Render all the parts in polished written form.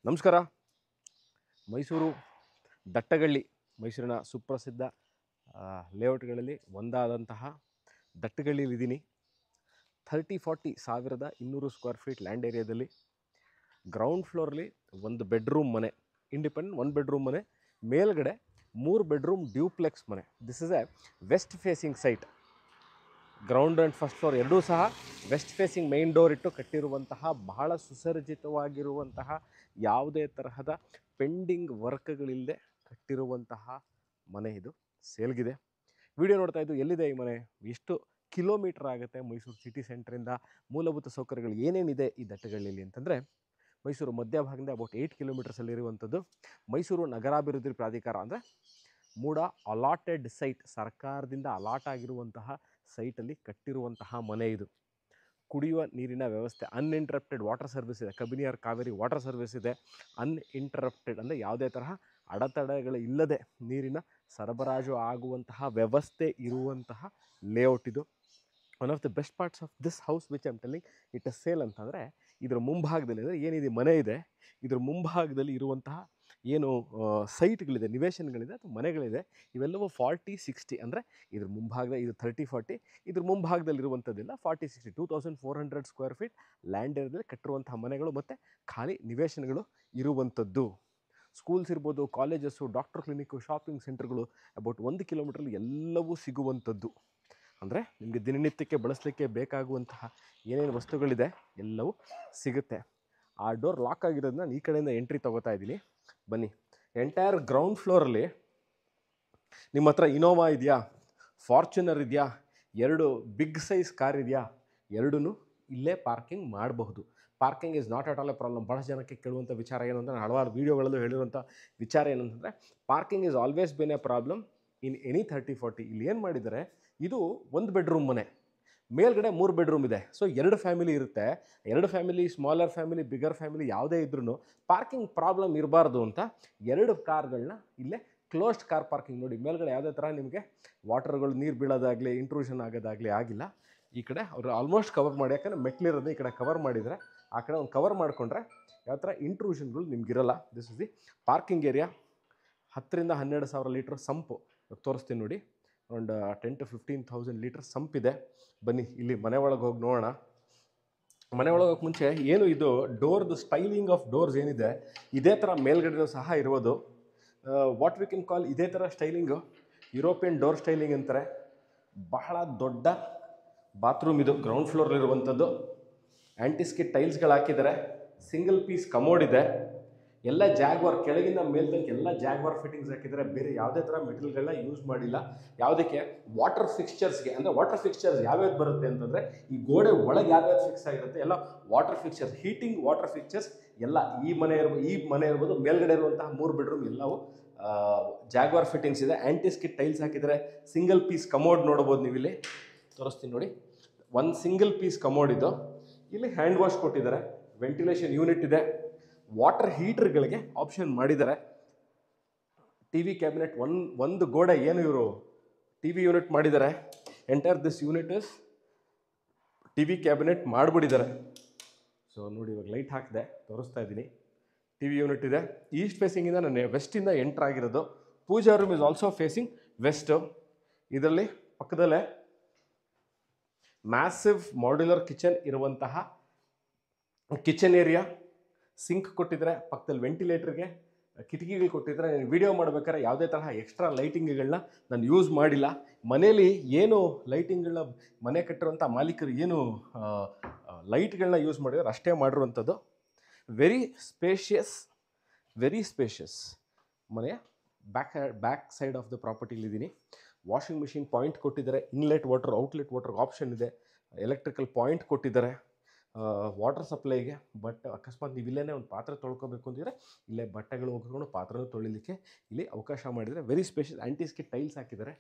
ನಮಸ್ಕಾರ. ಮೈಸೂರು ದಟ್ಟಗಳ್ಳಿ, ಮೈಸೂರಿನ ಸುಪ್ರಸಿದ್ಧ ಲೇಔಟ್ಗಳಲ್ಲಿ ಒಂದಾದಂತಹ ದಟ್ಟಗಳ್ಳಿಲಿದ್ದೀನಿ. 30-40,200 ಸ್ಕ್ವೇರ್ ಫೀಟ್ ಲ್ಯಾಂಡ್ ಏರಿಯಾದಲ್ಲಿ ಗ್ರೌಂಡ್ ಫ್ಲೋರ್ಲಿ ಒಂದು ಬೆಡ್ರೂಮ್ ಮನೆ, ಇಂಡಿಪೆಂಡೆಂಟ್ 1 ಬೆಡ್ರೂಮ್ ಮನೆ, ಮೇಲ್ಗಡೆ 3 ಬೆಡ್ರೂಮ್ ಡ್ಯೂಪ್ಲೆಕ್ಸ್ ಮನೆ. This is a west facing site. Ground and first floor ಎರಡೂ ಸಹ ವೆಸ್ಟ್ ಫೇಸಿಂಗ್ ಮೈನ್ ಡೋರ್ ಇಟ್ಟು ಕಟ್ಟಿರುವಂತಹ, ಬಹಳ ಸುಸರ್ಜಿತವಾಗಿರುವಂತಹ, ಯಾವುದೇ ತರಹದ ಪೆಂಡಿಂಗ್ ವರ್ಕ್ಗಳಿಲ್ಲದೆ ಕಟ್ಟಿರುವಂತಹ ಮನೆ. ಇದು ಸೇಲ್ಗಿದೆ. ವಿಡಿಯೋ ನೋಡ್ತಾ ಇದ್ದು ಎಲ್ಲಿದೆ ಈ ಮನೆ, ಎಷ್ಟು ಕಿಲೋಮೀಟರ್ ಆಗುತ್ತೆ ಮೈಸೂರು ಸಿಟಿ ಸೆಂಟ್ರಿಂದ, ಮೂಲಭೂತ ಸೌಕರ್ಯಗಳು ಏನೇನಿದೆ ಈ ದಟ್ಟಗಳ್ಳಿಯಲ್ಲಿ ಅಂತಂದರೆ, ಮೈಸೂರು ಮಧ್ಯಭಾಗದಿಂದ ಅಬೌಟ್ 8 ಕಿಲೋಮೀಟರ್ಸಲ್ಲಿರುವಂಥದ್ದು. ಮೈಸೂರು ನಗರಾಭಿವೃದ್ಧಿ ಪ್ರಾಧಿಕಾರ ಅಂದರೆ ಮೂಡ ಅಲಾಟೆಡ್ ಸೈಟ್, ಸರ್ಕಾರದಿಂದ ಅಲಾಟ್ ಆಗಿರುವಂತಹ ಸೈಟಲ್ಲಿ ಕಟ್ಟಿರುವಂತಹ ಮನೆ ಇದು. ಕುಡಿಯುವ ನೀರಿನ ವ್ಯವಸ್ಥೆ, ಅನ್ಇಂಟರಪ್ಟೆಡ್ ವಾಟರ್ ಸರ್ವಿಸ್ ಇದೆ. ಕಬಿನಿಯರ್ ಕಾವೇರಿ ವಾಟರ್ ಸರ್ವಿಸ್ ಇದೆ. ಅನ್ಇಂಟರಪ್ಟೆಡ್ ಅಂದರೆ ಯಾವುದೇ ತರಹ ಅಡೆತಡೆಗಳು ಇಲ್ಲದೆ ನೀರಿನ ಸರಬರಾಜು ಆಗುವಂತಹ ವ್ಯವಸ್ಥೆ ಇರುವಂತಹ ಲೇಔಟ್ ಇದು. One of the best parts of this house which I am telling it a sale ಅಂತಂದರೆ, ಇದರ ಮುಂಭಾಗದಲ್ಲಿ ಅಂದರೆ ಏನಿದೆ ಮನೆ ಇದೆ, ಇದರ ಮುಂಭಾಗದಲ್ಲಿ ಇರುವಂತಹ ಏನು ಸೈಟ್ಗಳಿದೆ, ನಿವೇಶನಗಳಿದೆ ಅಥವಾ ಮನೆಗಳಿದೆ, ಇವೆಲ್ಲವೂ 40-60 ಅಂದರೆ ಇದ್ರ ಮುಂಭಾಗದ ಇದು 30-40, ಇದ್ರ ಮುಂಭಾಗದಲ್ಲಿರುವಂಥದ್ದೆಲ್ಲ 40-60, 2400 ಸ್ಕ್ವೇರ್ ಫೀಟ್ ಲ್ಯಾಂಡ್ ಏರಿಯಾದಲ್ಲಿ ಕಟ್ಟಿರುವಂತಹ ಮನೆಗಳು ಮತ್ತು ಖಾಲಿ ನಿವೇಶನಗಳು ಇರುವಂಥದ್ದು. ಸ್ಕೂಲ್ಸ್ ಇರ್ಬೋದು, ಕಾಲೇಜಸ್ಸು, ಡಾಕ್ಟರ್ ಕ್ಲಿನಿಕ್ಕು, ಶಾಪಿಂಗ್ ಸೆಂಟರ್ಗಳು ಅಬೌಟ್ 1 ಕಿಲೋಮೀಟ್ರಲ್ಲಿ ಎಲ್ಲವೂ ಸಿಗುವಂಥದ್ದು. ಅಂದರೆ ನಿಮಗೆ ದಿನನಿತ್ಯಕ್ಕೆ ಬಳಸಲಿಕ್ಕೆ ಬೇಕಾಗುವಂತಹ ಏನೇನು ವಸ್ತುಗಳಿದೆ ಎಲ್ಲವೂ ಸಿಗುತ್ತೆ. ಆ ಡೋರ್ ಲಾಕ್ ಆಗಿರೋದನ್ನ ನಾನು ಈ ಕಡೆಯಿಂದ ಎಂಟ್ರಿ ತೊಗೋತಾ ಇದ್ದೀನಿ. ಬನ್ನಿ. ಎಂಟೈರ್ ಗ್ರೌಂಡ್ ಫ್ಲೋರಲ್ಲಿ ನಿಮ್ಮ ಹತ್ರ ಇನೋವಾ ಇದೆಯಾ, ಫಾರ್ಚುನರ್ ಇದೆಯಾ, 2 ಬಿಗ್ ಸೈಜ್ ಕಾರ್ ಇದೆಯಾ, ಎರಡೂ ಇಲ್ಲೇ ಪಾರ್ಕಿಂಗ್ ಮಾಡಬಹುದು. Parking is not at all A problem. ಭಾಳ ಜನಕ್ಕೆ ಕೇಳುವಂಥ ವಿಚಾರ ಏನು ಅಂದರೆ, ಹಲವಾರು ವೀಡಿಯೋಗಳಲ್ಲೂ ಹೇಳಿರುವಂಥ ವಿಚಾರ ಏನಂತಂದರೆ, parking is always been A problem in any 30-40. ಇಲ್ಲಿ ಏನು ಮಾಡಿದ್ದಾರೆ, ಇದು 1 ಬೆಡ್ರೂಮ್ ಮನೆ, ಮೇಲ್ಗಡೆ 3 ಬೆಡ್ರೂಮ್ ಇದೆ. ಸೊ 2 ಫ್ಯಾಮಿಲಿ ಇರುತ್ತೆ. 2 family, smaller family, bigger family ಯಾವುದೇ ಇದ್ರೂ ಪಾರ್ಕಿಂಗ್ ಪ್ರಾಬ್ಲಮ್ ಇರಬಾರ್ದು ಅಂತ 2 ಕಾರ್ಗಳನ್ನ ಇಲ್ಲೇ ಕ್ಲೋಸ್ಡ್ ಕಾರ್ ಪಾರ್ಕಿಂಗ್. ನೋಡಿ, ಮೇಲ್ಗಡೆ ಯಾವುದೇ ಥರ ನಿಮಗೆ ವಾಟರ್ಗಳು ನೀರು ಬೀಳೋದಾಗಲಿ, ಇಂಟ್ರೂಷನ್ ಆಗೋದಾಗಲಿ ಆಗಿಲ್ಲ. ಈ ಕಡೆ ಅವರು ಆಲ್ಮೋಸ್ಟ್ ಕವರ್ ಮಾಡಿ, ಯಾಕಂದರೆ ಮೆಟ್ಲಿರೋದು ಈ ಕಡೆ ಕವರ್ ಮಾಡಿದರೆ, ಆ ಕಡೆ ಒಂದು ಕವರ್ ಮಾಡಿಕೊಂಡ್ರೆ ಯಾವ ಥರ ಇಂಟ್ರೂಷನ್ಗಳು ನಿಮಗಿರಲ್ಲ. This is the parking area. 10,000-12,000 litre sump ತೋರಿಸ್ತೀನಿ ನೋಡಿ. ಒಂದು 10,000-15,000 ಲೀಟ್ರ್ ಸಂಪಿದೆ. ಬನ್ನಿ ಇಲ್ಲಿ ಮನೆ ಒಳಗೆ ಹೋಗಿ ನೋಡೋಣ. ಮನೆ ಒಳಗೆ ಹೋಗೋಕ್ಕೆ ಮುಂಚೆ ಏನು ಇದು ಡೋರ್ದು ಸ್ಟೈಲಿಂಗ್ ಆಫ್ ಡೋರ್ಸ್ ಏನಿದೆ, ಇದೇ ಥರ ಮೇಲ್ಗಡೆನೂ ಸಹ ಇರೋದು. ವಾಟ್ ವಿ ಕ್ಯಾನ್ ಕಾಲ್ ಇದೇ ಥರ ಸ್ಟೈಲಿಂಗು ಯುರೋಪಿಯನ್ ಡೋರ್ ಸ್ಟೈಲಿಂಗ್ ಅಂತಾರೆ. ಬಹಳ ದೊಡ್ಡ ಬಾತ್ರೂಮ್ ಇದು, ಗ್ರೌಂಡ್ ಫ್ಲೋರ್ಲಿರುವಂಥದ್ದು. ಆ್ಯಂಟಿಸ್ಕಿಟ್ ಟೈಲ್ಸ್ಗಳು ಹಾಕಿದ್ದಾರೆ. ಸಿಂಗಲ್ ಪೀಸ್ ಕಮೋಡ್ ಇದೆ. ಎಲ್ಲ ಜಾಗ್ವಾರ್, ಕೆಳಗಿಂದ ಮೇಲ್ತನಕ ಎಲ್ಲ ಜಾಗ್ವಾರ್ ಫಿಟ್ಟಿಂಗ್ಸ್ ಹಾಕಿದ್ದಾರೆ. ಬೇರೆ ಯಾವುದೇ ಥರ ಮೆಟೀರಿಯಲ್ಗಳನ್ನ ಯೂಸ್ ಮಾಡಿಲ್ಲ. ಯಾವುದಕ್ಕೆ? ವಾಟರ್ ಫಿಕ್ಸ್ಚರ್ಸ್ಗೆ. ಅಂದರೆ ವಾಟರ್ ಫಿಕ್ಸ್ಚರ್ಸ್ ಯಾವ್ಯಾವ್ದು ಬರುತ್ತೆ ಅಂತಂದರೆ, ಈ ಗೋಡೆ ಒಳಗೆ ಯಾವ್ಯಾವ್ದು ಫಿಕ್ಸ್ ಆಗಿರುತ್ತೆ ಎಲ್ಲ water fixtures, heating water fixtures ಎಲ್ಲ. ಈ ಮನೆ ಇರ್ಬೋದು, ಮೇಲ್ಗಡೆ ಇರುವಂತಹ 3 ಬೆಡ್ರೂಮ್ ಎಲ್ಲವೂ ಜಾಗ್ವಾರ್ ಫಿಟ್ಟಿಂಗ್ಸ್ ಇದೆ. ಆ್ಯಂಟಿಸ್ಕಿಟ್ ಟೈಲ್ಸ್ ಹಾಕಿದ್ದಾರೆ. ಸಿಂಗಲ್ ಪೀಸ್ ಕಮೋಡ್ ನೋಡ್ಬೋದು ನೀವು ಇಲ್ಲಿ. ತೋರಿಸ್ತೀನಿ ನೋಡಿ. 1 ಸಿಂಗಲ್ ಪೀಸ್ ಕಮೋಡ್ ಇದು. ಇಲ್ಲಿ ಹ್ಯಾಂಡ್ ವಾಶ್ ಕೊಟ್ಟಿದ್ದಾರೆ. ವೆಂಟಿಲೇಷನ್ ಯೂನಿಟ್ ಇದೆ. ವಾಟರ್ ಹೀಟರ್ಗಳಿಗೆ ಆಪ್ಷನ್ ಮಾಡಿದ್ದಾರೆ. ಟಿ ವಿ ಕ್ಯಾಬಿನೆಟ್, ಒಂದು ಗೋಡೆ ಏನು ಇವರು ಟಿ ವಿ ಯೂನಿಟ್ ಮಾಡಿದ್ದಾರೆ. Entire this unit is TV cabinet ಮಾಡಿಬಿಟ್ಟಿದ್ದಾರೆ. ಸೊ ನೋಡಿ, ಇವಾಗ ಲೈಟ್ ಹಾಕಿದೆ, ತೋರಿಸ್ತಾ ಇದ್ದೀನಿ. ಟಿ ವಿ ಯೂನಿಟ್ ಇದೆ. ಈಸ್ಟ್ ಫೇಸಿಂಗಿಂದ ನಾನು ವೆಸ್ಟಿಂದ ಎಂಟರ್ ಆಗಿರೋದು. Puja room is also facing west. ಇದರಲ್ಲಿ ಪಕ್ಕದಲ್ಲೇ ಮ್ಯಾಸಿವ್ ಮಾಡ್ಯುಲರ್ ಕಿಚನ್ ಇರುವಂತಹ ಕಿಚನ್ ಏರಿಯಾ. ಸಿಂಕ್ ಕೊಟ್ಟಿದ್ದಾರೆ. ಪಕ್ಕದಲ್ಲಿ ವೆಂಟಿಲೇಟರ್ಗೆ ಕಿಟಕಿಗಳು ಕೊಟ್ಟಿದ್ದಾರೆ. ನಾನು ವಿಡಿಯೋ ಮಾಡಬೇಕಾದ್ರೆ ಯಾವುದೇ ತರಹ ಎಕ್ಸ್ಟ್ರಾ ಲೈಟಿಂಗ್ಗಳನ್ನ ನಾನು ಯೂಸ್ ಮಾಡಿಲ್ಲ. ಮನೇಲಿ ಏನು ಲೈಟಿಂಗ್ಗಳನ್ನ ಮನೆ ಕಟ್ಟಿರುವಂಥ ಮಾಲೀಕರು ಏನು ಲೈಟ್ಗಳನ್ನ ಯೂಸ್ ಮಾಡಿದ್ದಾರೆ ಅಷ್ಟೇ ಮಾಡಿರುವಂಥದ್ದು. ವೆರಿ ಸ್ಪೇಷಿಯಸ್ ಮನೆಯ ಬ್ಯಾಕ್ ಸೈಡ್ ಆಫ್ ದ ಪ್ರಾಪರ್ಟಿಲಿದ್ದೀನಿ. ವಾಷಿಂಗ್ ಮಿಷಿನ್ ಪಾಯಿಂಟ್ ಕೊಟ್ಟಿದ್ದಾರೆ. ಇನ್ಲೆಟ್ ವಾಟರ್, ಔಟ್ಲೆಟ್ ವಾಟರ್ಗೆ ಆಪ್ಷನ್ ಇದೆ. ಎಲೆಕ್ಟ್ರಿಕಲ್ ಪಾಯಿಂಟ್ ಕೊಟ್ಟಿದ್ದಾರೆ ವಾಟರ್ ಸಪ್ಲೈಗೆ. ಬಟ್ ಅಕಸ್ಮಾತ್ ನೀವು ಇಲ್ಲೇ ಒಂದು ಪಾತ್ರೆ ತೊಳ್ಕೊಬೇಕು ಅಂತಿದ್ರೆ ಇಲ್ಲೇ ಬಟ್ಟೆಗಳು ಹೋಗ್ಕೊಂಡು ಪಾತ್ರೆನೂ ತೊಳಿಲಿಕ್ಕೆ ಇಲ್ಲಿ ಅವಕಾಶ ಮಾಡಿದರೆ. Very spacious. ಆ್ಯಂಟಿಸ್ಕಿಟ್ ಟೈಲ್ಸ್ ಹಾಕಿದ್ದಾರೆ.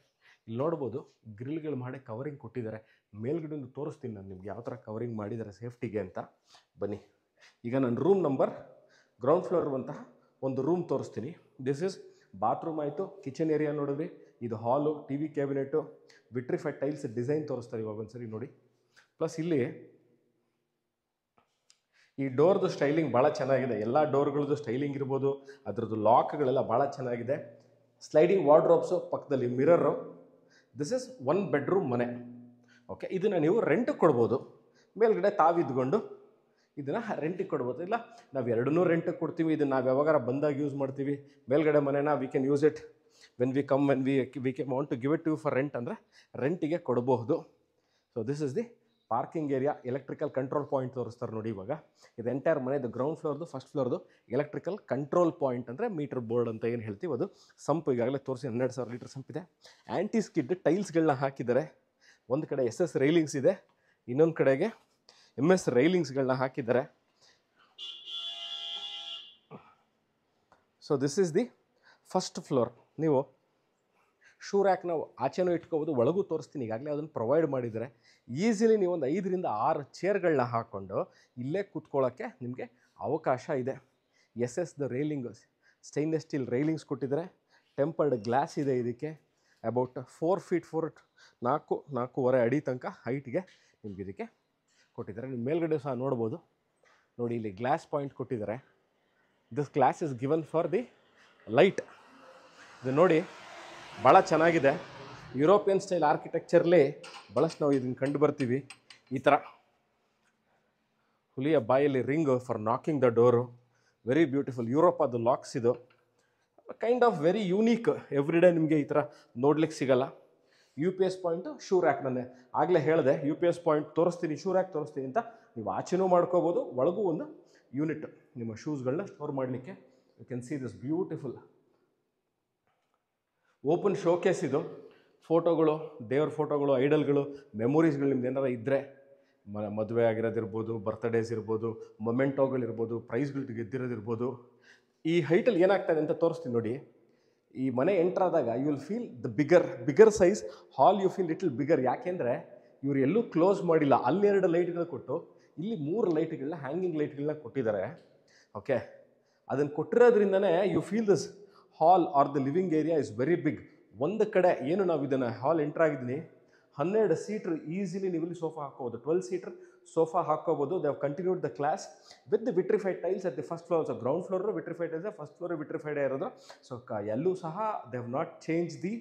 ಇಲ್ಲಿ ನೋಡ್ಬೋದು ಗ್ರಿಲ್ಗಳು ಮಾಡಿ ಕವರಿಂಗ್ ಕೊಟ್ಟಿದ್ದಾರೆ. ಮೇಲ್ಗಡೆ ತೋರಿಸ್ತೀನಿ ನಾನು ನಿಮ್ಗೆ ಯಾವ ಥರ ಕವರಿಂಗ್ ಮಾಡಿದ್ದಾರೆ ಸೇಫ್ಟಿಗೆ ಅಂತ. ಬನ್ನಿ, ಈಗ ನಾನು ರೂಮ್ ನಂಬರ್ ಗ್ರೌಂಡ್ ಫ್ಲೋರ್ ಇರುವಂತಹ ಒಂದು ರೂಮ್ ತೋರಿಸ್ತೀನಿ. ದಿಸ್ ಇಸ್ ಬಾತ್ರೂಮ್ ಆಯಿತು. ಕಿಚನ್ ಏರಿಯಾ ನೋಡಿದ್ರಿ. ಇದು ಹಾಲು, T V cabinet, vitrified tiles design ತೋರಿಸ್ತಾರೆ ಇವಾಗ ಒಂದ್ಸರಿ ನೋಡಿ. ಪ್ಲಸ್ ಇಲ್ಲಿ ಈ ಡೋರ್ದು ಸ್ಟೈಲಿಂಗ್ ಭಾಳ ಚೆನ್ನಾಗಿದೆ, ಎಲ್ಲ ಡೋರ್ಗಳದ್ದು ಸ್ಟೈಲಿಂಗ್ ಇರ್ಬೋದು, ಅದ್ರದ್ದು ಲಾಕ್ಗಳೆಲ್ಲ ಭಾಳ ಚೆನ್ನಾಗಿದೆ. ಸ್ಲೈಡಿಂಗ್ ವಾರ್ಡ್ರೋಬ್ಸು, ಪಕ್ಕದಲ್ಲಿ ಮಿರರು. ದಿಸ್ ಇಸ್ 1 ಬೆಡ್ರೂಮ್ ಮನೆ. ಓಕೆ, ಇದನ್ನು ನೀವು ರೆಂಟಿಗೆ ಕೊಡ್ಬೋದು. ಮೇಲ್ಗಡೆ ತಾವಿದ್ಕೊಂಡು ಇದನ್ನು ರೆಂಟಿಗೆ ಕೊಡ್ಬೋದು. ಇಲ್ಲ ನಾವು ಎರಡನ್ನೂ ರೆಂಟಿಗೆ ಕೊಡ್ತೀವಿ, ಇದನ್ನು ನಾವು ಯಾವಾಗಾರ ಬಂದಾಗ ಯೂಸ್ ಮಾಡ್ತೀವಿ. ಮೇಲ್ಗಡೆ ಮನೆನ we can use it when we come, when we can want to give it to for rent ಅಂದರೆ ರೆಂಟಿಗೆ ಕೊಡಬಹುದು. So this is the parking area. Electrical control point ತೋರಿಸ್ತಾರೆ ನೋಡಿ ಇವಾಗ. ಇದು ಎಂಟೈರ್ ಮನೆದು ಗ್ರೌಂಡ್ ಫ್ಲೋರ್ದು, ಫಸ್ಟ್ ಫ್ಲೋರ್ದು ಎಲೆಕ್ಟ್ರಿಕಲ್ ಕಂಟ್ರೋಲ್ ಪಾಯಿಂಟ್ ಅಂದರೆ ಮೀಟರ್ ಬೋರ್ಡ್ ಅಂತ ಏನು ಹೇಳ್ತೀವಿ ಅದು. ಸಂಪು ಈಗಾಗಲೇ ತೋರಿಸಿ 12,000 ಲೀಟರ್ ಸಂಪಿದೆ. ಆ್ಯಂಟಿ ಸ್ಕಿಡ್ ಟೈಲ್ಸ್ಗಳನ್ನ ಹಾಕಿದ್ದಾರೆ. ಒಂದು ಕಡೆ SS ರೈಲಿಂಗ್ಸ್ ಇದೆ, ಇನ್ನೊಂದು ಕಡೆಗೆ MS ರೈಲಿಂಗ್ಸ್ಗಳನ್ನ ಹಾಕಿದ್ದಾರೆ. So this is the first floor. ನೀವು ಶೂ ರ್ಯಾಕ್ನ ಆಚೆನೂ ಇಟ್ಕೋಬೋದು, ಒಳಗೂ ತೋರಿಸ್ತೀನಿ, ಈಗಾಗಲೇ ಅದನ್ನು ಪ್ರೊವೈಡ್ ಮಾಡಿದ್ದಾರೆ. ಈಸಿಲಿ ನೀವು ಒಂದು 5 ರಿಂದ 6 ಚೇರ್ಗಳನ್ನ ಹಾಕ್ಕೊಂಡು ಇಲ್ಲೇ ಕೂತ್ಕೊಳ್ಳೋಕ್ಕೆ ನಿಮಗೆ ಅವಕಾಶ ಇದೆ. SS railing, stainless steel railings ಕೊಟ್ಟಿದ್ದಾರೆ. ಟೆಂಪರ್ಡ್ ಗ್ಲಾಸ್ ಇದೆ ಇದಕ್ಕೆ. ಅಬೌಟ್ 4 ಫೀಟ್ 4.5 ಅಡಿ ತನಕ ಹೈಟ್ಗೆ ನಿಮ್ಗೆ ಇದಕ್ಕೆ ಕೊಟ್ಟಿದ್ದಾರೆ. ನೀವು ಮೇಲ್ಗಡೆ ಸಹ ನೋಡ್ಬೋದು. ನೋಡಿ ಇಲ್ಲಿ ಗ್ಲಾಸ್ ಪಾಯಿಂಟ್ ಕೊಟ್ಟಿದ್ದಾರೆ. This glass is given for the light. ಇದು ನೋಡಿ ಭಾಳ ಚೆನ್ನಾಗಿದೆ. ಯುರೋಪಿಯನ್ ಸ್ಟೈಲ್ ಆರ್ಕಿಟೆಕ್ಚರ್ಲಿ ಭಾಳಷ್ಟು ನಾವು ಇದನ್ನು ಕಂಡು ಬರ್ತೀವಿ. ಈ ಥರ ಹುಲಿಯ ಬಾಯಲ್ಲಿ ring for knocking the door. Very beautiful. Europe ಅದು ಲಾಕ್ಸ್ ಇದು. Kind of very unique. Everyday ನಿಮಗೆ ಈ ಥರ ನೋಡ್ಲಿಕ್ಕೆ ಸಿಗಲ್ಲ. UPS point, shoe rack. ನಾನು ಆಗಲೇ ಹೇಳಿದೆ UPS ಪಾಯಿಂಟ್ ತೋರಿಸ್ತೀನಿ, ಶೂ ರ್ಯಾಕ್ ತೋರಿಸ್ತೀನಿ ಅಂತ. ನೀವು ಆಚೆನೂ ಮಾಡ್ಕೋಬೋದು, ಒಳಗೂ ಒಂದು ಯೂನಿಟ್ ನಿಮ್ಮ ಶೂಸ್ಗಳನ್ನ ಸ್ಟೋರ್ ಮಾಡಲಿಕ್ಕೆ. You can see this beautiful open showcase ಇದು. ಫೋಟೋಗಳು, ದೇವ್ರ ಫೋಟೋಗಳು, ಐಡಲ್ಗಳು, ಮೆಮೊರೀಸ್ಗಳು ನಿಮ್ದು ಏನಾರ ಇದ್ದರೆ, ಮದುವೆ ಆಗಿರೋದಿರ್ಬೋದು, ಬರ್ತ್ಡೇಸ್ ಇರ್ಬೋದು, ಮೊಮೆಂಟೋಗಳಿರ್ಬೋದು, ಪ್ರೈಸ್ಗಳು ಗೆದ್ದಿರೋದಿರ್ಬೋದು. ಈ ಹೈಟಲ್ಲಿ ಏನಾಗ್ತದೆ ಅಂತ ತೋರಿಸ್ತೀನಿ ನೋಡಿ. ಈ ಮನೆ ಎಂಟ್ರಾದಾಗ you will feel the bigger size hall. You feel little bigger. ಯಾಕೆಂದರೆ ಇವರು ಎಲ್ಲೂ ಕ್ಲೋಸ್ ಮಾಡಿಲ್ಲ. ಅಲ್ಲಿ 2 ಲೈಟ್ಗಳು ಕೊಟ್ಟು ಇಲ್ಲಿ 3 ಲೈಟ್ಗಳನ್ನ, ಹ್ಯಾಂಗಿಂಗ್ ಲೈಟ್ಗಳನ್ನ ಕೊಟ್ಟಿದ್ದಾರೆ. ಓಕೆ, ಅದನ್ನು ಕೊಟ್ಟಿರೋದ್ರಿಂದನೇ you feel this hall or the living area is very big. ಒಂದು ಕಡೆ ಏನು ನಾವು ಇದನ್ನು ಹಾಲ್ ಎಂಟ್ರಾಗಿದ್ದೀನಿ, 12 ಸೀಟ್ರ್ ಈಸಿಲಿ ನೀವು ಇಲ್ಲಿ ಸೋಫಾ ಹಾಕೋಬೋದು. 12 ಸೀಟ್ರ್ ಸೋಫಾ ಹಾಕೋಬೋದು. They have continued the class with the vitrified tiles at the first floor. So ground floor vitrified tiles, first floor ವಿಟ್ರಿಫೈಡೇ ಇರೋದು. ಸೊ ಎಲ್ಲೂ ಸಹ they have not change the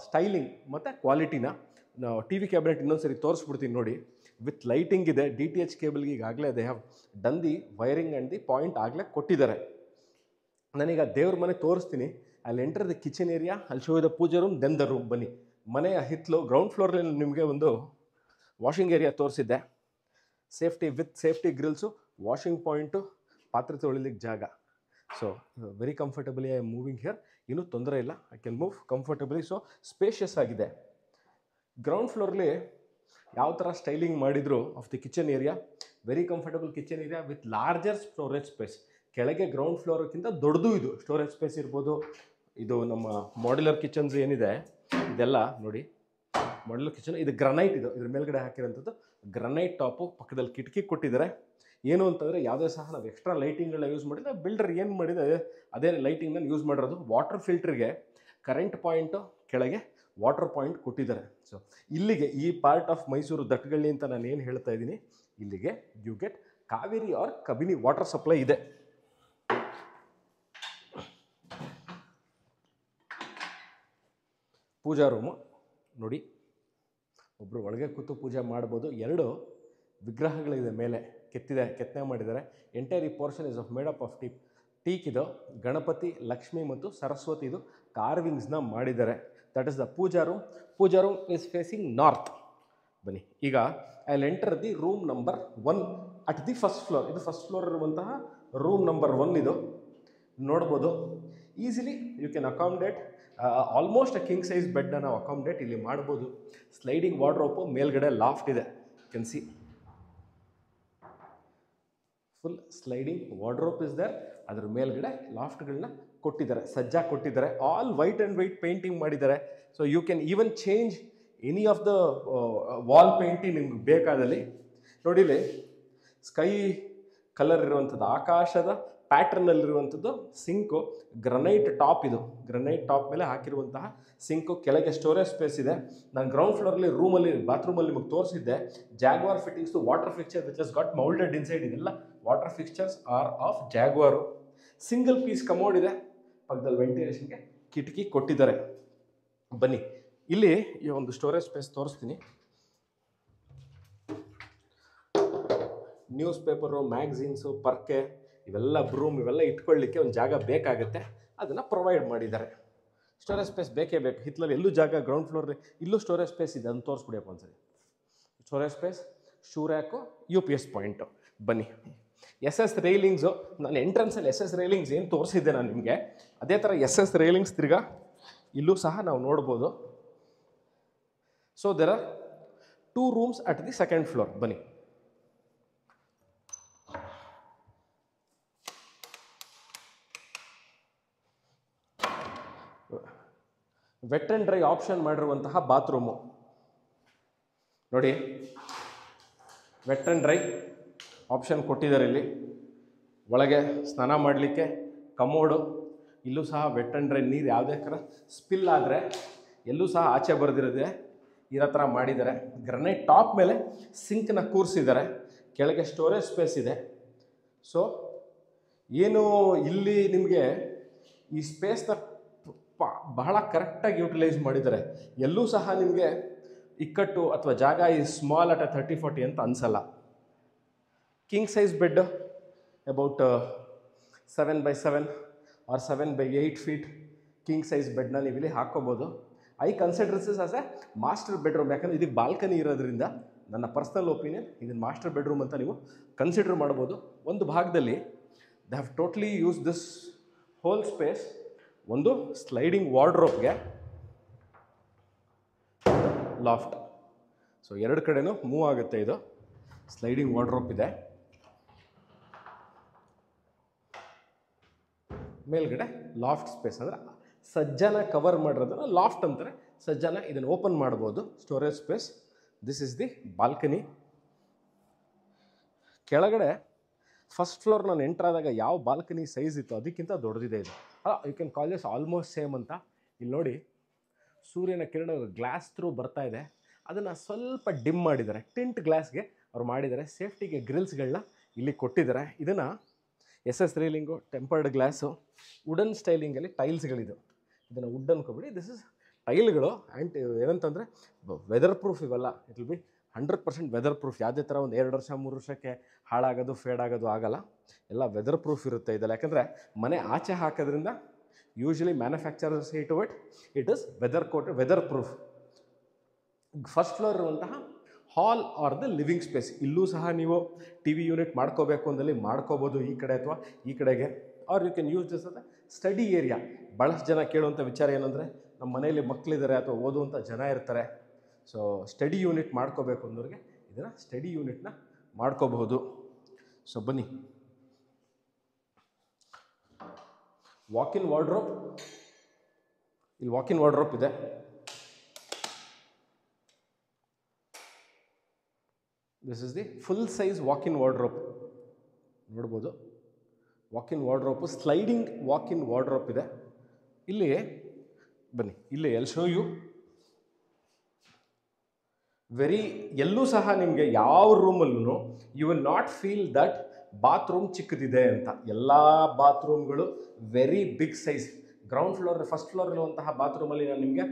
styling ಮತ್ತು ಕ್ವಾಲಿಟಿನ. ನಾವು TV ಕ್ಯಾಬಿನೆಟ್ ಇನ್ನೊಂದು ಸರಿ ತೋರಿಸ್ಬಿಡ್ತೀನಿ ನೋಡಿ. ವಿತ್ ಲೈಟಿಂಗ್ ಇದೆ. DTH ಕೇಬಲ್ಗೆ ಈಗಾಗಲೇ they have done the wiring and the point ಆಗಲೇ ಕೊಟ್ಟಿದ್ದಾರೆ. ನಾನೀಗ ದೇವ್ರ ಮನೆ ತೋರಿಸ್ತೀನಿ. ಅಲ್ಲಿ ಎಂಟರ್ ದ ಕಿಚನ್ ಏರಿಯಾ, ಅಲ್ಲಿ show the puja room, then the room. ಬನ್ನಿ. ಮನೆಯ ಹಿತ್ತಲು ಗ್ರೌಂಡ್ ಫ್ಲೋರಲ್ಲಿ ನಿಮಗೆ ಒಂದು ವಾಷಿಂಗ್ ಏರಿಯಾ ತೋರಿಸಿದ್ದೆ. ಸೇಫ್ಟಿ ಗ್ರಿಲ್ಸು, ವಾಷಿಂಗ್ ಪಾಯಿಂಟು, ಪಾತ್ರೆ ತೊಳಿಲಿಕ್ಕೆ ಜಾಗ. So very comfortably I am moving here. ಏನೂ ತೊಂದರೆ ಇಲ್ಲ. I can move comfortably. So spacious ಆಗಿದೆ. ಗ್ರೌಂಡ್ ಫ್ಲೋರ್ಲಿ ಯಾವ ಥರ ಸ್ಟೈಲಿಂಗ್ ಮಾಡಿದ್ರು of the kitchen area. Very comfortable kitchen area with larger storage space. ಕೆಳಗೆ ಗ್ರೌಂಡ್ ಫ್ಲೋರ್ಕ್ಕಿಂತ ದೊಡ್ಡದು ಇದು ಸ್ಟೋರೇಜ್ ಸ್ಪೇಸ್ ಇರ್ಬೋದು. ಇದು ನಮ್ಮ ಮಾಡ್ಯುಲರ್ ಕಿಚನ್ಸ್ ಏನಿದೆ ಇದೆಲ್ಲ ನೋಡಿ. ಮಾಡ್ಯುಲರ್ ಕಿಚನ್ ಇದು ಗ್ರನೈಟ್. ಇದು ಇದ್ರ ಮೇಲ್ಗಡೆ ಹಾಕಿರೋಂಥದ್ದು ಗ್ರನೈಟ್ ಟಾಪು. ಪಕ್ಕದಲ್ಲಿ ಕಿಟಕಿ ಕೊಟ್ಟಿದ್ದಾರೆ. ಏನು ಅಂತಂದರೆ ಯಾವುದೇ ಸಹ ನಾವು ಎಕ್ಸ್ಟ್ರಾ ಲೈಟಿಂಗ್ಗಳನ್ನ ಯೂಸ್ ಮಾಡಿದ್ರೆ ಬಿಲ್ಡರ್ ಏನು ಮಾಡಿದೆ ಅದೇ ಲೈಟಿಂಗ್ನ ಯೂಸ್ ಮಾಡಿರೋದು. ವಾಟರ್ ಫಿಲ್ಟ್ರಿಗೆ ಕರೆಂಟ್ ಪಾಯಿಂಟು, ಕೆಳಗೆ ವಾಟರ್ ಪಾಯಿಂಟ್ ಕೊಟ್ಟಿದ್ದಾರೆ. ಸೊ ಇಲ್ಲಿಗೆ ಈ ಪಾರ್ಟ್ ಆಫ್ ಮೈಸೂರು ದಟ್ಗಳ್ಳಿ ಅಂತ ನಾನು ಏನು ಹೇಳ್ತಾ ಇದ್ದೀನಿ, ಇಲ್ಲಿಗೆ you get Kaveri or Kabini water supply ಇದೆ. ಪೂಜಾ ರೂಮು ನೋಡಿ. ಒಬ್ಬರು ಒಳಗೆ ಕೂತು ಪೂಜೆ ಮಾಡ್ಬೋದು. 2 ವಿಗ್ರಹಗಳಿದೆ ಮೇಲೆ, ಕೆತ್ತನೆ ಮಾಡಿದ್ದಾರೆ. ಎಂಟೈರ್ ಈ portion is of made up of teak. ಇದು ಗಣಪತಿ, ಲಕ್ಷ್ಮಿ ಮತ್ತು ಸರಸ್ವತಿ ಇದು ಕಾರ್ವಿಂಗ್ಸ್ನ ಮಾಡಿದ್ದಾರೆ. That is the puja room. Puja room is facing north. ಬನ್ನಿ ಈಗ I will enter the room number 1 at the first floor. ಇದು ಫಸ್ಟ್ ಫ್ಲೋರ್ ಇರುವಂತಹ ರೂಮ್ ನಂಬರ್ 1 ಇದು. ನೋಡ್ಬೋದು easily you can accommodate almost king size ಬೆಡ್ನ ನಾವು ಅಕಾಮಡೇಟ್ ಇಲ್ಲಿ ಮಾಡ್ಬೋದು. ಸ್ಲೈಡಿಂಗ್ ವಾರ್ಡ್ರೋಪು, ಮೇಲ್ಗಡೆ ಲಾಫ್ಟ್ ಇದೆ. Can C full sliding wardrobe is there. ಅದ್ರ ಮೇಲ್ಗಡೆ ಲಾಫ್ಟ್ಗಳನ್ನ ಕೊಟ್ಟಿದ್ದಾರೆ, ಸಜ್ಜಾ ಕೊಟ್ಟಿದ್ದಾರೆ. All white and white painting ಮಾಡಿದ್ದಾರೆ. So you can even change any of the wall painting ನಿಮ್ಗೆ ಬೇಕಾದಲ್ಲಿ. ನೋಡಿಲಿ ಸ್ಕೈ ಕಲರ್ ಇರುವಂಥದ್ದು, ಆಕಾಶದ ಪ್ಯಾಟ್ರನ್ನಲ್ಲಿರುವಂಥದ್ದು ಸಿಂಕು. ಗ್ರನೈಟ್ ಟಾಪ್ ಇದು, ಗ್ರನೈಟ್ ಟಾಪ್ ಮೇಲೆ ಹಾಕಿರುವಂತಹ ಸಿಂಕು. ಕೆಳಗೆ ಸ್ಟೋರೇಜ್ ಸ್ಪೇಸ್ ಇದೆ. ನಾನು ಗ್ರೌಂಡ್ ಫ್ಲೋರಲ್ಲಿ ರೂಮಲ್ಲಿ ಬಾತ್ರೂಮಲ್ಲಿ ನಿಮಗೆ ತೋರಿಸಿದ್ದೆ. Jaquar fittings water fixture which has got moulded inside. ಇದೆಲ್ಲ water fixtures are of ಜಾಗ್ವಾರು. Single piece commode ಇದೆ. ಪಕ್ಕದಲ್ಲಿ ವೆಂಟಿಲೇಷನ್ಗೆ ಕಿಟಕಿ ಕೊಟ್ಟಿದ್ದಾರೆ. ಬನ್ನಿ ಇಲ್ಲಿ ಈ ಒಂದು ಸ್ಟೋರೇಜ್ ಸ್ಪೇಸ್ ತೋರಿಸ್ತೀನಿ. ನ್ಯೂಸ್ ಪೇಪರು, ಮ್ಯಾಗ್ಝೀನ್ಸು, ಪರ್ಕೆ, ಇವೆಲ್ಲ ಬ್ರೂಮ್ ಇವೆಲ್ಲ ಇಟ್ಕೊಳ್ಳಿಕ್ಕೆ ಒಂದು ಜಾಗ ಬೇಕಾಗುತ್ತೆ. ಅದನ್ನು ಪ್ರೊವೈಡ್ ಮಾಡಿದ್ದಾರೆ. ಸ್ಟೋರೇಜ್ ಸ್ಪೇಸ್ ಬೇಕೇ ಬೇಕು. ಹಿತ್ತಲಲ್ಲಿ ಎಲ್ಲೂ ಜಾಗ, ಗ್ರೌಂಡ್ ಫ್ಲೋರಲ್ಲಿ ಇಲ್ಲೂ ಸ್ಟೋರೇಜ್ ಸ್ಪೇಸ್ ಇದೆ. ಅದನ್ನು ತೋರಿಸ್ಬಿಡಿಯಪ್ಪ ಒಂದ್ಸರಿ. Storage space, shoe rack, UPS point. ಬನ್ನಿ SS ರೈಲಿಂಗ್ಸು. ನಾನು ಎಂಟ್ರೆನ್ಸಲ್ಲಿ SS ರೈಲಿಂಗ್ಸ್ ಏನು ತೋರಿಸಿದ್ದೆ ನಾನು ನಿಮಗೆ, ಅದೇ ಥರ SS ರೈಲಿಂಗ್ಸ್ ತಿರ್ಗಾ ಇಲ್ಲೂ ಸಹ ನಾವು ನೋಡ್ಬೋದು. So there are 2 rooms at the second floor. ಬನ್ನಿ. ವೆಟ್ ಆ್ಯಂಡ್ ಡ್ರೈ ಆಪ್ಷನ್ ಮಾಡಿರುವಂತಹ ಬಾತ್ರೂಮು ನೋಡಿ. ವೆಟ್ ಆ್ಯಂಡ್ ಡ್ರೈ ಆಪ್ಷನ್ ಕೊಟ್ಟಿದ್ದಾರೆ ಇಲ್ಲಿ. ಒಳಗೆ ಸ್ನಾನ ಮಾಡಲಿಕ್ಕೆ ಕಮೋಡು. ಇಲ್ಲೂ ಸಹ ವೆಟ್ ಆ್ಯಂಡ್ ಡ್ರೈ. ನೀರು ಯಾವುದೇ ಥರ ಸ್ಪಿಲ್ ಆದರೆ ಎಲ್ಲೂ ಸಹ ಆಚೆ ಬರೆದಿರೋದೆ ಇರೋ ಥರ ಮಾಡಿದ್ದಾರೆ. ಗ್ರನೈಟ್ ಟಾಪ್ ಮೇಲೆ ಸಿಂಕ್ನ ಕೂರಿಸಿದ್ದಾರೆ. ಕೆಳಗೆ ಸ್ಟೋರೇಜ್ ಸ್ಪೇಸ್ ಇದೆ. ಸೊ ಏನು ಇಲ್ಲಿ ನಿಮಗೆ ಈ ಸ್ಪೇಸ್ನ ಬಹಳ ಕರೆಕ್ಟಾಗಿ ಯೂಟಿಲೈಸ್ ಮಾಡಿದ್ದಾರೆ. ಎಲ್ಲೂ ಸಹ ನಿಮಗೆ ಇಕ್ಕಟ್ಟು ಅಥವಾ ಜಾಗ ಈ ಸ್ಮಾಲ್ ಅಟ್ 30-40 ಅಂತ ಅನಿಸಲ್ಲ. King size bed about 7x7 or 7x8 feet king size ಬೆಡ್ನ ನೀವು ಇಲ್ಲಿ ಹಾಕ್ಕೋಬೋದು. I considers as a master bedroom. ಯಾಕಂದರೆ ಇದಕ್ಕೆ ಬಾಲ್ಕನಿ ಇರೋದ್ರಿಂದ ನನ್ನ ಪರ್ಸ್ನಲ್ ಒಪಿನಿಯನ್ ಇದನ್ನು ಮಾಸ್ಟರ್ ಬೆಡ್ರೂಮ್ ಅಂತ ನೀವು ಕನ್ಸಿಡರ್ ಮಾಡ್ಬೋದು. ಒಂದು ಭಾಗದಲ್ಲಿ they have totally use this whole space. ಒಂದು ಸ್ಲೈಡಿಂಗ್ ವಾರ್ಡ್ರೋಬ್ಗೆ ಲಾಫ್ಟ್. ಸೊ ಎರಡು ಕಡೆನೂ ಮೂವ್ ಆಗುತ್ತೆ. ಇದು ಸ್ಲೈಡಿಂಗ್ ವಾರ್ಡ್ರೋಬ್ ಇದೆ. ಮೇಲ್ಗಡೆ ಲಾಫ್ಟ್ ಸ್ಪೇಸ್, ಅಂದರೆ ಸಜ್ಜನ ಕವರ್ ಮಾಡಿರೋದನ್ನ ಲಾಫ್ಟ್ ಅಂತಾರೆ. ಸಜ್ಜನ ಇದನ್ನು ಓಪನ್ ಮಾಡ್ಬೋದು. Storage space. This is the balcony. ಕೆಳಗಡೆ ಫಸ್ಟ್ ಫ್ಲೋರ್ ನಾನು ಎಂಟರ್ ಆದಾಗ ಯಾವ ಬಾಲ್ಕನಿ ಸೈಜ್ ಇತ್ತು ಅದಕ್ಕಿಂತ ದೊಡ್ಡದಿದೆ ಇದು. You can call this almost same ಅಂತ. ಇಲ್ಲಿ ನೋಡಿ, ಸೂರ್ಯನ ಕಿರಣ ಗ್ಲಾಸ್ ಥ್ರೂ ಬರ್ತಾ ಇದೆ. ಅದನ್ನು ಸ್ವಲ್ಪ ಡಿಮ್ ಮಾಡಿದ್ದಾರೆ. ಟಿಂಟ್ ಗ್ಲಾಸ್ಗೆ ಅವ್ರು ಮಾಡಿದ್ದಾರೆ. ಸೇಫ್ಟಿಗೆ ಗ್ರಿಲ್ಸ್ಗಳನ್ನ ಇಲ್ಲಿ ಕೊಟ್ಟಿದ್ದಾರೆ. ಇದನ್ನು SS railing, tempered glass, wooden ಸ್ಟೈಲಿಂಗಲ್ಲಿ ಟೈಲ್ಸ್ಗಳಿದು. ಇದನ್ನು ವುಡ್ ಅನ್ಕೊಬಿಡಿ. ದಿಸ್ ಇಸ್ ಟೈಲ್ಗಳು. ಆ್ಯಂಡ್ ಏನಂತಂದರೆ ವೆದರ್ ಪ್ರೂಫ್ ಇವೆಲ್ಲ. It will be 100% weather proof. ಯಾವುದೇ ಥರ ಒಂದು 2 ವರ್ಷ 3 ವರ್ಷಕ್ಕೆ ಹಾಳಾಗೋದು ಫೇಡ್ ಆಗೋದು ಆಗಲ್ಲ. ಎಲ್ಲ ವೆದರ್ ಪ್ರೂಫ್ ಇರುತ್ತೆ ಇದೆಲ್ಲ. ಯಾಕಂದರೆ ಮನೆ ಆಚೆ ಹಾಕೋದ್ರಿಂದ usually manufacturers say to it is weather proof. First floor ಇರುವಂತಹ hall or the living space. ಇಲ್ಲೂ ಸಹ ನೀವು TV ಯೂನಿಟ್ ಮಾಡ್ಕೋಬೇಕು ಅಂದಲ್ಲಿ ಮಾಡ್ಕೋಬೋದು, ಈ ಕಡೆ ಅಥವಾ ಈ ಕಡೆಗೆ. Or you can use this ಅದ ಸ್ಟಡಿ ಏರಿಯಾ. ಭಾಳಷ್ಟು ಜನ ಕೇಳುವಂಥ ವಿಚಾರ ಏನಂದರೆ, ನಮ್ಮ ಮನೆಯಲ್ಲಿ ಮಕ್ಕಳಿದ್ದಾರೆ ಅಥವಾ ಓದುವಂಥ ಜನ ಇರ್ತಾರೆ. ಸೊ ಸ್ಟಡಿ ಯೂನಿಟ್ ಮಾಡ್ಕೋಬೇಕು ಅಂದವ್ರಿಗೆ ಇದನ್ನು ಸ್ಟಡಿ ಯೂನಿಟ್ನ ಮಾಡ್ಕೋಬಹುದು. ಸೊ ಬನ್ನಿ. Walk in wardrobe. ಇಲ್ಲಿ ವಾಕಿನ್ ವಾರ್ಡ್ರೋಬ್ ಇದೆ. This is the full size walk in wardrobe. ನೋಡ್ಬೋದು, walk in wardrobe, sliding walk in wardrobe ಇದೆ. ಇಲ್ಲಿ ಬನ್ನಿ, ಇಲ್ಲಿ ಎಲ್ ಶೋ ಯು ಎಲ್ಲೂ ಸಹ ನಿಮಗೆ ಯಾವ ರೂಮಲ್ಲೂ you will not feel that bathroom ಚಿಕ್ಕದಿದೆ ಅಂತ. ಎಲ್ಲ ಬಾತ್ರೂಮ್ಗಳು very big size. Ground floor, first floor ಇರುವಂತಹ ಬಾತ್ರೂಮಲ್ಲಿ ನಾನು ನಿಮಗೆ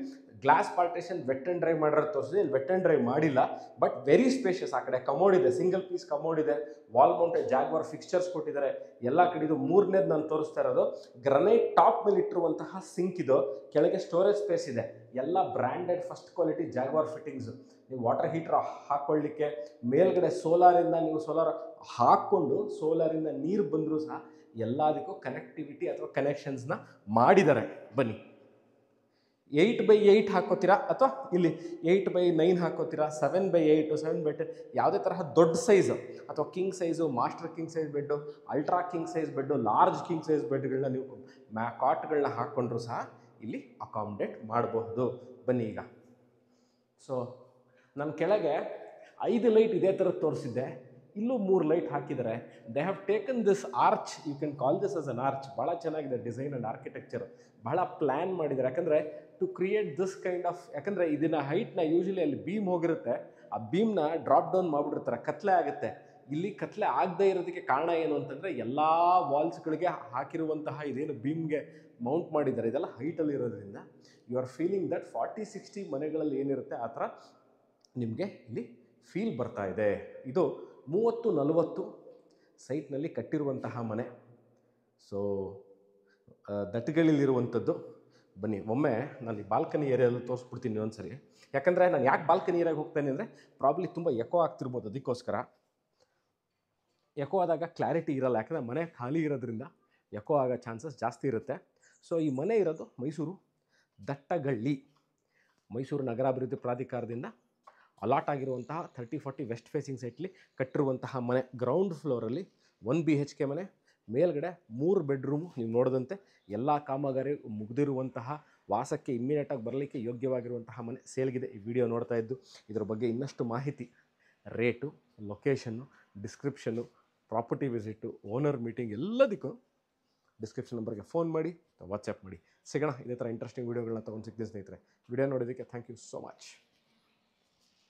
glass partition wet and dry ಮಾಡಿರೋದು ತೋರಿಸಿದೆ. ಇಲ್ಲಿ ವೆಟ್ ಆ್ಯಂಡ್ ಡ್ರೈ ಮಾಡಿಲ್ಲ, ಬಟ್ ವೆರಿ ಸ್ಪೇಷಿಯಸ್. ಆ ಕಡೆ ಕಮೋಡ್ ಇದೆ, ಸಿಂಗಲ್ ಪೀಸ್ ಕಮೋಡ್ ಇದೆ. ವಾಲ್ ಮೌಂಟೆಡ್ ಜಾಗ್ವಾರ್ ಫಿಕ್ಚರ್ಸ್ ಕೊಟ್ಟಿದ್ದಾರೆ ಎಲ್ಲ ಕಡೆ. ಇದು ಮೂರನೇದು ನಾನು ತೋರಿಸ್ತಾ ಇರೋದು. ಗ್ರನೈಟ್ ಟಾಪ್ ಮೇಲೆ ಇಟ್ಟಿರುವಂತಹ ಸಿಂಕ್ ಇದು. ಕೆಳಗೆ ಸ್ಟೋರೇಜ್ ಸ್ಪೇಸ್ ಇದೆ. ಎಲ್ಲ branded first quality Jaguar fittings. ನೀವು ವಾಟರ್ ಹೀಟರ್ ಹಾಕ್ಕೊಳ್ಳಿಕ್ಕೆ, ಮೇಲ್ಗಡೆ ಸೋಲಾರಿಂದ ನೀವು ಸೋಲಾರ್ ಹಾಕ್ಕೊಂಡು ಸೋಲಾರಿಂದ ನೀರು ಬಂದರೂ ಸಹ ಎಲ್ಲದಕ್ಕೂ ಕನೆಕ್ಟಿವಿಟಿ ಅಥವಾ ಕನೆಕ್ಷನ್ಸ್ನ ಮಾಡಿದ್ದಾರೆ. ಬನ್ನಿ, 8x8 ಹಾಕೋತೀರಾ ಅಥವಾ ಇಲ್ಲಿ 8x9 ಹಾಕೋತೀರಾ, 7x8, 7x10, ಯಾವುದೇ ತರಹ ದೊಡ್ಡ ಸೈಜು ಅಥವಾ king size, master king size bed, ultra king size bed, large king size ಬೆಡ್ಗಳನ್ನ ನೀವು ಕಾಟ್ಗಳನ್ನ ಹಾಕ್ಕೊಂಡ್ರೂ ಸಹ ಇಲ್ಲಿ ಅಕಾಮಡೇಟ್ ಮಾಡಬಹುದು. ಬನ್ನಿ ಈಗ. ಸೊ ನಾನು ಕೆಳಗೆ 5 ಲೈಟ್ ಇದೇ ಥರದ್ದು ತೋರಿಸಿದ್ದೆ. ಇಲ್ಲೂ 3 ಲೈಟ್ ಹಾಕಿದ್ದಾರೆ. They have taken this arch, you can call this as an arch. ಭಾಳ ಚೆನ್ನಾಗಿದೆ ಡಿಸೈನ್ ಆ್ಯಂಡ್ ಆರ್ಕಿಟೆಕ್ಚರ್, ಭಾಳ ಪ್ಲ್ಯಾನ್ ಮಾಡಿದ್ದಾರೆ. ಯಾಕಂದರೆ to create this kind of, ಯಾಕಂದರೆ ಇದನ್ನು ಹೈಟ್ನ ಯೂಶಲಿ ಅಲ್ಲಿ ಬೀಮ್ ಹೋಗಿರುತ್ತೆ, ಆ ಬೀಮ್ನ ಡ್ರಾಪ್ ಡೌನ್ ಮಾಡಿಬಿಡ್ತಾರೆ, ಕತ್ಲೆ ಆಗುತ್ತೆ. ಇಲ್ಲಿ ಕತ್ಲೆ ಆಗದೇ ಇರೋದಕ್ಕೆ ಕಾರಣ ಏನು ಅಂತಂದರೆ ಎಲ್ಲ ವಾಲ್ಸ್ಗಳಿಗೆ ಹಾಕಿರುವಂತಹ ಇದೇನು ಬೀಮ್ಗೆ ಮೌಂಟ್ ಮಾಡಿದ್ದಾರೆ, ಇದೆಲ್ಲ ಹೈಟಲ್ಲಿ ಇರೋದ್ರಿಂದ ಯು ಆರ್ ಫೀಲಿಂಗ್ ದಟ್ 40-60 ಮನೆಗಳಲ್ಲಿ ಏನಿರುತ್ತೆ ಆ ಥರ ನಿಮಗೆ ಇಲ್ಲಿ ಫೀಲ್ ಬರ್ತಾ ಇದೆ. ಇದು 30-40 ಸೈಟ್ನಲ್ಲಿ ಕಟ್ಟಿರುವಂತಹ ಮನೆ. ಸೊ ದಟ್ಟಗಳಿಲಿರುವಂಥದ್ದು. ಬನ್ನಿ ಒಮ್ಮೆ ನಾನು ಈ ಬಾಲ್ಕನಿ ಏರಿಯಲ್ಲಿ ತೋರಿಸ್ಬಿಡ್ತೀನಿ ಒಂದು ಸರಿ. ಯಾಕಂದರೆ ನಾನು ಯಾಕೆ ಬಾಲ್ಕನಿ ಏರಿಯಾಗೆ ಹೋಗ್ತೇನೆ ಅಂದರೆ ಪ್ರಾಬ್ಲಿ ತುಂಬ ಎಕೋ ಆಗ್ತಿರ್ಬೋದು, ಅದಕ್ಕೋಸ್ಕರ. ಎಕೋ ಆದಾಗ ಕ್ಲಾರಿಟಿ ಇರಲ್ಲ, ಯಾಕಂದರೆ ಮನೆ ಖಾಲಿ ಇರೋದ್ರಿಂದ ಎಕೋ ಆಗೋ ಚಾನ್ಸಸ್ ಜಾಸ್ತಿ ಇರುತ್ತೆ. ಸೊ ಈ ಮನೆ ಇರೋದು ಮೈಸೂರು ದಟ್ಟಗಳ್ಳಿ, ಮೈಸೂರು ನಗರಾಭಿವೃದ್ಧಿ ಪ್ರಾಧಿಕಾರದಿಂದ ಅಲಾಟ್ ಆಗಿರುವಂತಹ 30-40 ವೆಸ್ಟ್ ಫೇಸಿಂಗ್ ಸೈಟ್ಲಿ ಕಟ್ಟಿರುವಂತಹ ಮನೆ. ಗ್ರೌಂಡ್ ಫ್ಲೋರಲ್ಲಿ 1 BHK ಮನೆ, ಮೇಲ್ಗಡೆ 3 ಬೆಡ್ರೂಮು. ನೀವು ನೋಡಿದಂತೆ ಎಲ್ಲ ಕಾಮಗಾರಿ ಮುಗಿದಿರುವಂತಹ, ವಾಸಕ್ಕೆ ಇಮ್ಮಿಡಿಯೇಟಾಗಿ ಬರಲಿಕ್ಕೆ ಯೋಗ್ಯವಾಗಿರುವಂತಹ ಮನೆ ಸೇಲ್ಗಿದೆ. ಈ ವಿಡಿಯೋ ನೋಡ್ತಾ ಇದ್ದು ಇದರ ಬಗ್ಗೆ ಇನ್ನಷ್ಟು ಮಾಹಿತಿ, rate, location, description, property visit, owner meeting ಎಲ್ಲದಕ್ಕೂ ಡಿಸ್ಕ್ರಿಪ್ಷನ್ ನಂಬರ್ಗೆ ಫೋನ್ ಮಾಡಿ, ವಾಟ್ಸಪ್ ಮಾಡಿ. ಸಿಗೋಣ ಇದೇ ಥರ ಇಂಟ್ರೆಸ್ಟಿಂಗ್ ವೀಡಿಯೋಗಳನ್ನ ತೊಗೊಂಡು ಸಿಗ್ತೀನಿ ಸ್ನೇಹಿತರೆ. ವಿಡಿಯೋ ನೋಡೋದಕ್ಕೆ ಥ್ಯಾಂಕ್ ಯು ಸೋ ಮಚ್.